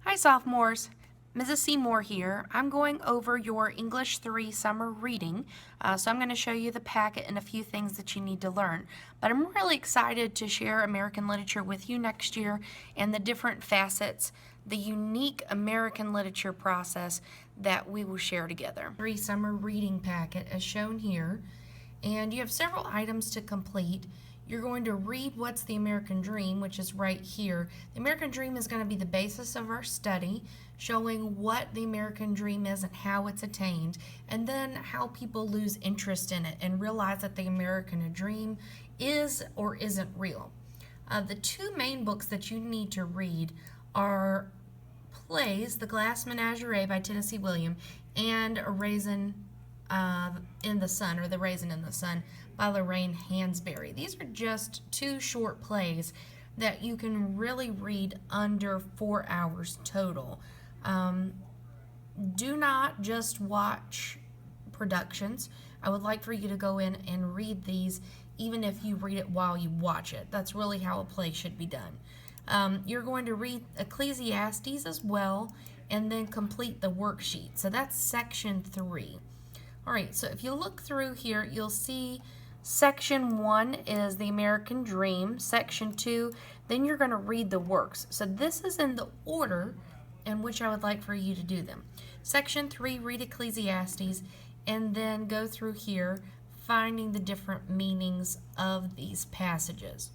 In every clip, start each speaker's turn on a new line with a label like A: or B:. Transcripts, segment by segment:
A: Hi, sophomores. Mrs. Seymour here. I'm going over your English 3 summer reading, so I'm going to show you the packet and a few things that you need to learn. But I'm really excited to share American literature with you next year and the different facets, the unique American literature process that we will share together. 3 summer reading packet as shown here, and you have several items to complete. You're going to read What's the American Dream, which is right here. The American Dream is going to be the basis of our study, showing what the American Dream is and how it's attained, and then how people lose interest in it and realize that the American Dream is or isn't real. The 2 main books that you need to read are plays, The Glass Menagerie by Tennessee Williams and A Raisin in the Sun, or The Raisin in the Sun by Lorraine Hansberry. These are just 2 short plays that you can really read under 4 hours total. Do not just watch productions. I would like for you to go in and read these, even if you read it while you watch it. That's really how a play should be done. You're going to read Ecclesiastes as well, and then complete the worksheet. So that's section 3. All right, so if you look through here, you'll see section 1 is the American Dream. Section 2, then you're going to read the works. So this is in the order in which I would like for you to do them. Section 3, read Ecclesiastes, and then go through here, finding the different meanings of these passages.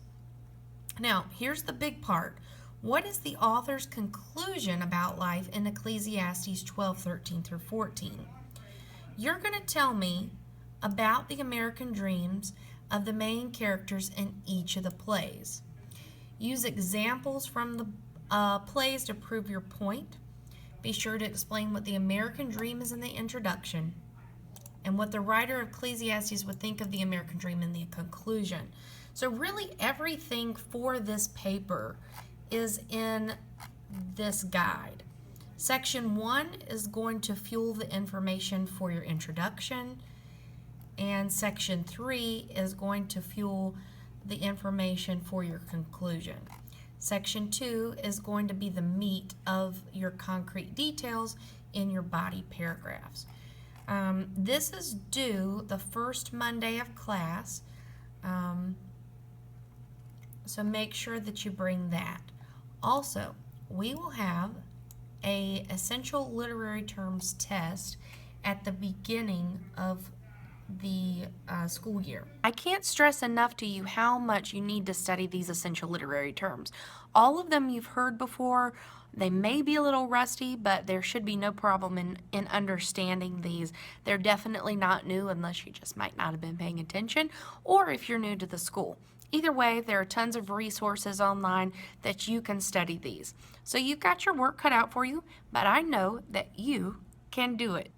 A: Now, here's the big part. What is the author's conclusion about life in Ecclesiastes 12:13 through 14? You're going to tell me about the American dreams of the main characters in each of the plays. Use examples from the plays to prove your point. Be sure to explain what the American dream is in the introduction and what the writer of Ecclesiastes would think of the American dream in the conclusion. So really everything for this paper is in this guide. Section 1 is going to fuel the information for your introduction, and section 3 is going to fuel the information for your conclusion. Section 2 is going to be the meat of your concrete details in your body paragraphs. This is due the first Monday of class, so make sure that you bring that. Also, we will have a essential literary terms test at the beginning of the school year. I can't stress enough to you how much you need to study these essential literary terms. All of them you've heard before. They may be a little rusty, but there should be no problem in understanding these. They're definitely not new unless you just might not have been paying attention, or if you're new to the school. Either way, there are tons of resources online that you can study these. So you've got your work cut out for you, but I know that you can do it.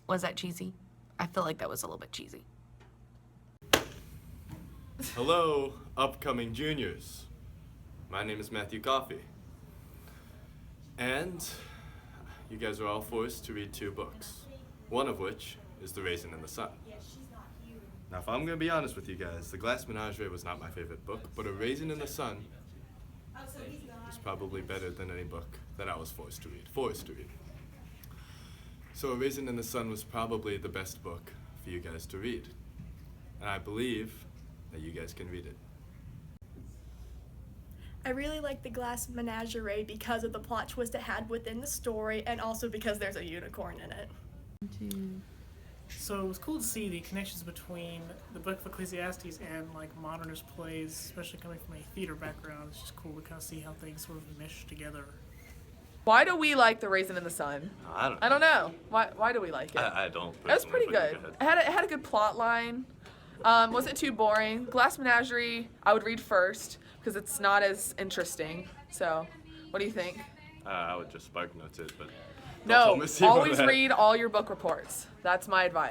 A: Was that cheesy? I feel like that was a little bit cheesy.
B: Hello, upcoming juniors. My name is Matthew Coffey. And you guys are all forced to read 2 books, one of which is The Raisin in the Sun. Now, if I'm going to be honest with you guys, The Glass Menagerie was not my favorite book, but A Raisin in the Sun was probably better than any book that I was forced to read. So A Raisin in the Sun was probably the best book for you guys to read. And I believe that you guys can read it.
C: I really like The Glass Menagerie because of the plot twist it had within the story, and also because there's a unicorn in it.
D: So it was cool to see the connections between the Book of Ecclesiastes and like modernist plays, especially coming from a theater background. It's just cool to kind of see how things sort of mesh together.
E: Why do we like The Raisin in the Sun?
F: I don't know.
E: Why do we like it?
F: I don't.
E: It was pretty
F: personally,
E: good.
F: but
E: It had a good plot line. Wasn't too boring. Glass Menagerie, I would read first because it's not as interesting. So, what do you think?
F: I would just spark notes it, but
E: No,
F: don't tell me
E: always
F: that.
E: read all your book reports. That's my advice.